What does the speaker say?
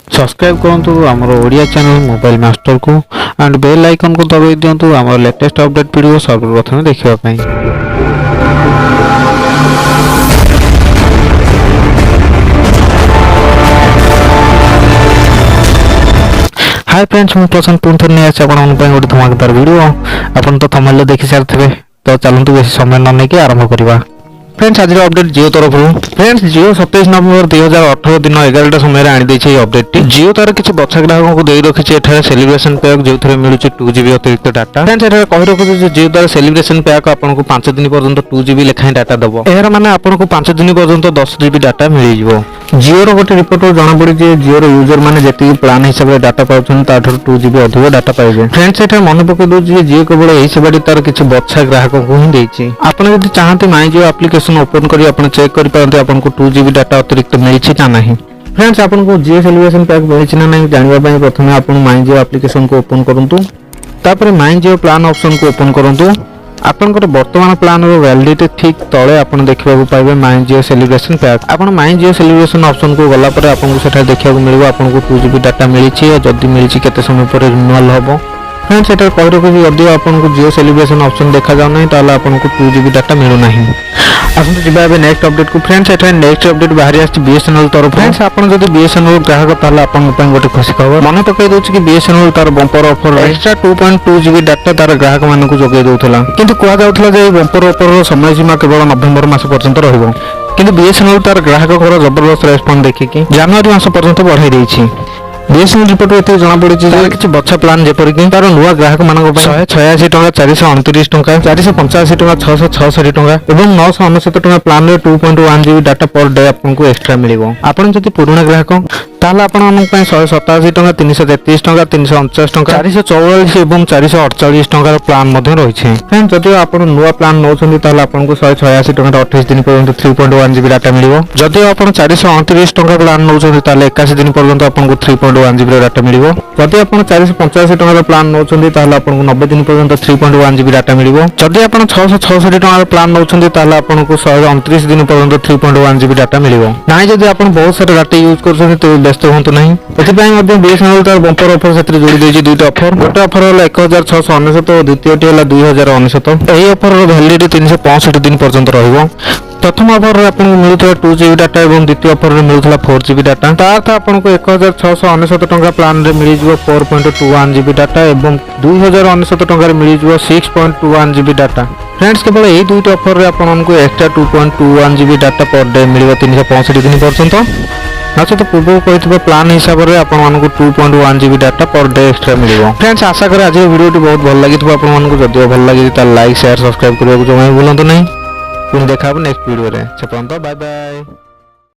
Subscribe करूँ आमर Odia channel mobile master को एंड बेल आइकन को दबाई दिंतु आमर लेटेस्ट अपडेट वीडियो सर्वप्रथम देखा। हाय फ्रेंड्स, मैं प्रशांत पुंथर नहीं आसी गोटे धमाकेदार वीडियो। आपन तो थंबनेल देखि सारथिबे, तो चलंतु बेसी समय न नेके आरंभ करिबा। फ्रेंड्स आज अपडेट जियो तरफ। फ्रेंड्स जियो 27 नवंबर 2018 दिन 11टा समय आनी देछि ए अपडेट टी। जियो तार किछि बच्चा ग्राहक को देई रखिछि एठारे सेलिब्रेशन पैक जोथरे मिलुछि 2GB अतिरिक्त डाटा। फ्रेंड्स एठारे कहि रखुछि जे जियो तार सेलिब्रेशन पैक आपन को 5 दिन पर्यंत 2GB लेखाय डाटा दबो। एहरा माने आपन को 5 दिन पर्यंत 10GB डाटा मिलि जिवो। जियो रो गोटे रिपोर्ट जाना पड़ी जे जियो रो यूजर माने जेति प्लान हिसाब रे डाटा पाउछन ताठर 2GB अधिक डाटा पाइबे। फ्रेंड्स एठा मन पके दउ जे जियो केवल एही सेवाडी तार किछि बच्चा ग्राहक को ही देछि। आपन यदि चाहते माय जियो एप्लीकेशन ओपन करी आपन चेक करि पारते आपन को 2GB डाटा अतिरिक्त मिलछि ना नहीं। फ्रेंड्स आपन को जियो सेलिब्रेशन पैक मिलछि ना नहीं जानिबा पय प्रथमे आपन माय जियो एप्लीकेशन को ओपन करंतु, तापर माय जियो प्लान ऑप्शन को ओपन करंतु। आपनकर वर्तमान प्लान रो वैलिडिटी ठीक तळे आपन देखिबा को पाइबे माय जियो सेलिब्रेशन पैक। आपन माय जियो सेलिब्रेशन ऑप्शन को गला पर आपन को सेठा देखिबा को मिलबो आपन को 2GB डाटा मिलिछि और जदी मिलिछि केते समय पर रिन्यूअल होबो। फ्रेंड्स एटा कहि रखो कि यदि आपन को जियो सेलिब्रेशन ऑप्शन देखा जाउ नै ताले आपन को 2GB डाटा मिलु नाही। आसंत जिबा एबे नेक्स्ट अपडेट को। फ्रेंड्स एटा नेक्स्ट अपडेट बाहरी आछि बीएसएनएल तरफ। फ्रेंड्स आपन जदी बीएसएनएल ग्राहक ताले आपन पय गोटे खुशी खबर मन पकई दोछि कि बीएसएनएल तार bumper offer extra 2.2GB data तार ग्राहक मानन को जोगै दोथला, किंतु कुआ जाउथला जे बम्पर ऑफर रो समय सीमा केवल नवंबर मास पर्यंत रहिबो। किंतु बीएसएनएल तार ग्राहक को जबरदस्त रेस्पॉन्स देखि कि जनवरी मास पर्यंत बढ़ाई देछि। बीएसएनएल रिपोर्ट एते जाना पड़ी जे किछि बच्चा प्लान जेपरि कि तार नुवा ग्राहक मानक पय 186 टका 429 टका 485 टका 666 टका एवं 999 टका प्लान रे 2.1GB डाटा पर डे आपन को एक्स्ट्रा मिलिबो। आपन जति पुराना ग्राहक ताले आपन मन पय 187 टका 333 टका 349 टका 444 एवं 448 टका प्लान मध्ये रहि छै। फ्रेंड्स जति आपन नुवा प्लान नौछन्ती ताले आपन को 186 टका 28 दिन पर्यंत 3.1GB डाटा मिलिबो। जति आपन 429 टका प्लान नौछन्ती ताले 81 दिन पर्यंत आपन को 3.1GB डाटा मिलिबो। जति आपन 485 टका प्लान नौछन्ती ताले आपन को 90 दिन पर्यंत 3.1GB डाटा मिलिबो। जति आपन 666 टका प्लान नौछन्ती ताले आपन को 129 दिन पर्यंत 3.1GB डाटा मिलिबो। नाइ जति आपन बहुत सारा डाटा यूज करछन्ती तो व्यस्त होंतु नहीं। एथिपाई मध्ये बीएसएनएल तार बम्पर ऑफर सेत्री जोड़ी देछि दुईटा ऑफर। गोटे ऑफर होला 1699 और द्वितीयटी होला 2099। एही ऑफर रो वैलिडिटी 365 दिन पर्यंत रहइबो। प्रथम ऑफर रे आपन को मिलुथला 2GB डाटा एवं द्वितीय ऑफर रे मिलुथला 4GB डाटा। तार आपन को 1699 टका प्लान रे मिलि जिवो 4.21GB डाटा एवं 2099 टका रे मिलि जिवो 6.21GB डाटा। फ्रेंड्स केवल एही दुईटा ऑफर रे आपन को extra 2.21GB data per day मिलिबो 365 दिन पर्यंत। तो पूर्व कही प्लान हिसाब से आपको 2.1GB data per day extra मिलिबो। फ्रेंड्स आशा करे आज वीडियो बहुत भल लगी आपको। जदि भल लगी लाइक शेयर सब्सक्राइब करने को जमा भूलु नहीं। पुणी देखा नेक्स्ट वीडियो रे। से पर्यंत बाय बाय।